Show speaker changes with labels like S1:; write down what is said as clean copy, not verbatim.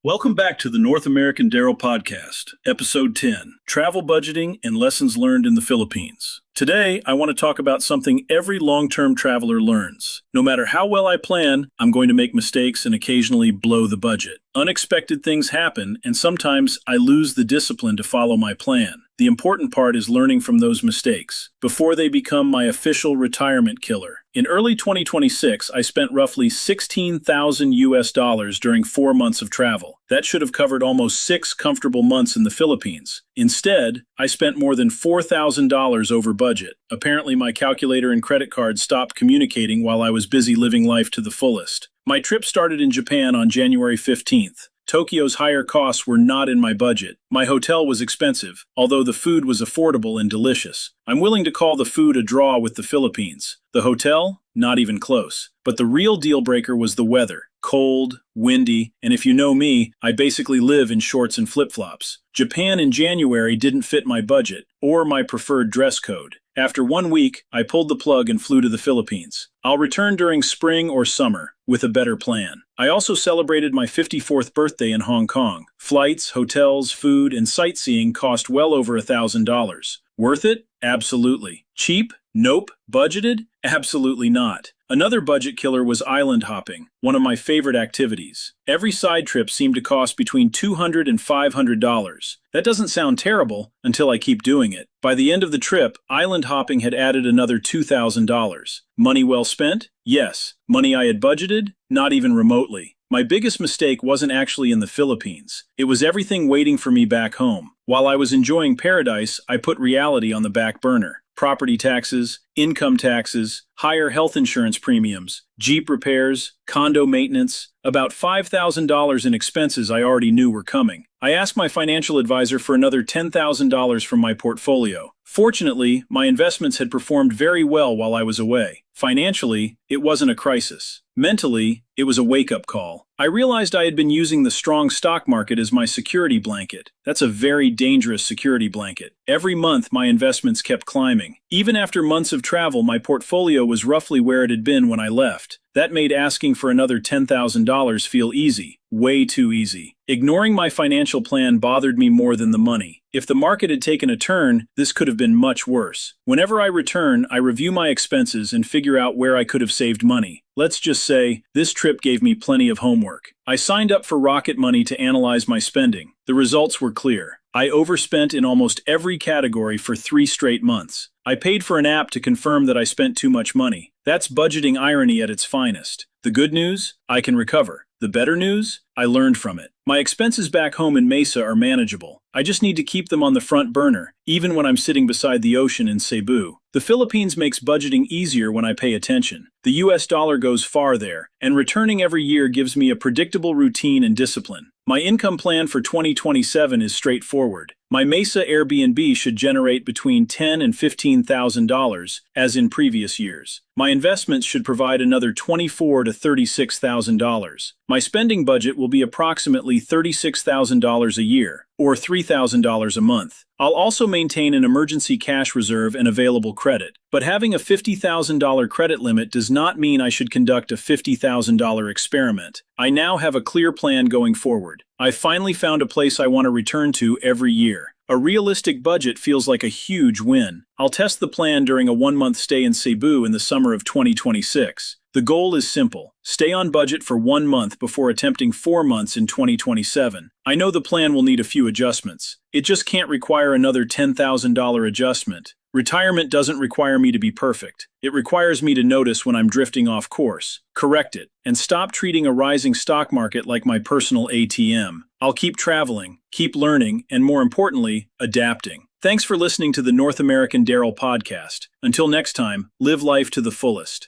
S1: Welcome back to the North American Daryl Podcast, Episode 10 Travel Budgeting and Lessons Learned in the Philippines. Today, I want to talk about something every long term traveler learns. No matter how well I plan, I'm going to make mistakes and occasionally blow the budget. Unexpected things happen, and sometimes I lose the discipline to follow my plan. The important part is learning from those mistakes before they become my official retirement killer. In early 2026, I spent roughly 16,000 US dollars during 4 months of travel. That should have covered almost 6 comfortable months in the Philippines. Instead, I spent more than $4,000 over budget. Apparently, my calculator and credit card stopped communicating while I was busy living life to the fullest. My trip started in Japan on January 15th. Tokyo's higher costs were not in my budget. My hotel was expensive, although the food was affordable and delicious. I'm willing to call the food a draw with the Philippines. The hotel? Not even close. But the real deal breaker was the weather. Cold, windy, and if you know me, I basically live in shorts and flip-flops. Japan in January didn't fit my budget, or my preferred dress code. After 1 week, I pulled the plug and flew to the Philippines. I'll return during spring or summer, with a better plan. I also celebrated my 54th birthday in Hong Kong. Flights, hotels, food, and sightseeing cost well over $1,000. Worth it? Absolutely. Cheap? Nope. Budgeted? Absolutely not. Another budget killer was island hopping, one of my favorite activities. Every side trip seemed to cost between $200 and $500. That doesn't sound terrible until I keep doing it. By the end of the trip, island hopping had added another $2,000. Money well spent? Yes. Money I had budgeted? Not even remotely. My biggest mistake wasn't actually in the Philippines. It was everything waiting for me back home. While I was enjoying paradise, I put reality on the back burner. Property taxes, income taxes, higher health insurance premiums, Jeep repairs, condo maintenance, about $5,000 in expenses I already knew were coming. I asked my financial advisor for another $10,000 from my portfolio. Fortunately, my investments had performed very well while I was away. Financially, it wasn't a crisis. Mentally, it was a wake-up call. I realized I had been using the strong stock market as my security blanket. That's a very dangerous security blanket. Every month, my investments kept climbing. Even after months of travel, my portfolio was roughly where it had been when I left. That made asking for another $10,000 feel easy. Way too easy. Ignoring my financial plan bothered me more than the money. If the market had taken a turn, this could have been much worse. Whenever I return, I review my expenses and figure out where I could have saved money. Let's just say, this trip gave me plenty of homework. I signed up for Rocket Money to analyze my spending. The results were clear. I overspent in almost every category for 3 straight months. I paid for an app to confirm that I spent too much money. That's budgeting irony at its finest. The good news? I can recover. The better news? I learned from it. My expenses back home in Mesa are manageable. I just need to keep them on the front burner, even when I'm sitting beside the ocean in Cebu. The Philippines makes budgeting easier when I pay attention. The US dollar goes far there, and returning every year gives me a predictable routine and discipline. My income plan for 2027 is straightforward. My Mesa Airbnb should generate between $10,000 and $15,000, as in previous years. My investments should provide another $24,000 to $36,000. My spending budget will be approximately $36,000 a year, or $3,000 a month. I'll also maintain an emergency cash reserve and available credit. But having a $50,000 credit limit does not mean I should conduct a $50,000 experiment. I now have a clear plan going forward. I finally found a place I want to return to every year. A realistic budget feels like a huge win. I'll test the plan during a 1-month stay in Cebu in the summer of 2026. The goal is simple. Stay on budget for 1 month before attempting 4 months in 2027. I know the plan will need a few adjustments. It just can't require another $10,000 adjustment. Retirement doesn't require me to be perfect. It requires me to notice when I'm drifting off course, correct it, and stop treating a rising stock market like my personal ATM. I'll keep traveling, keep learning, and more importantly, adapting. Thanks for listening to the North American Daryl Podcast. Until next time, live life to the fullest.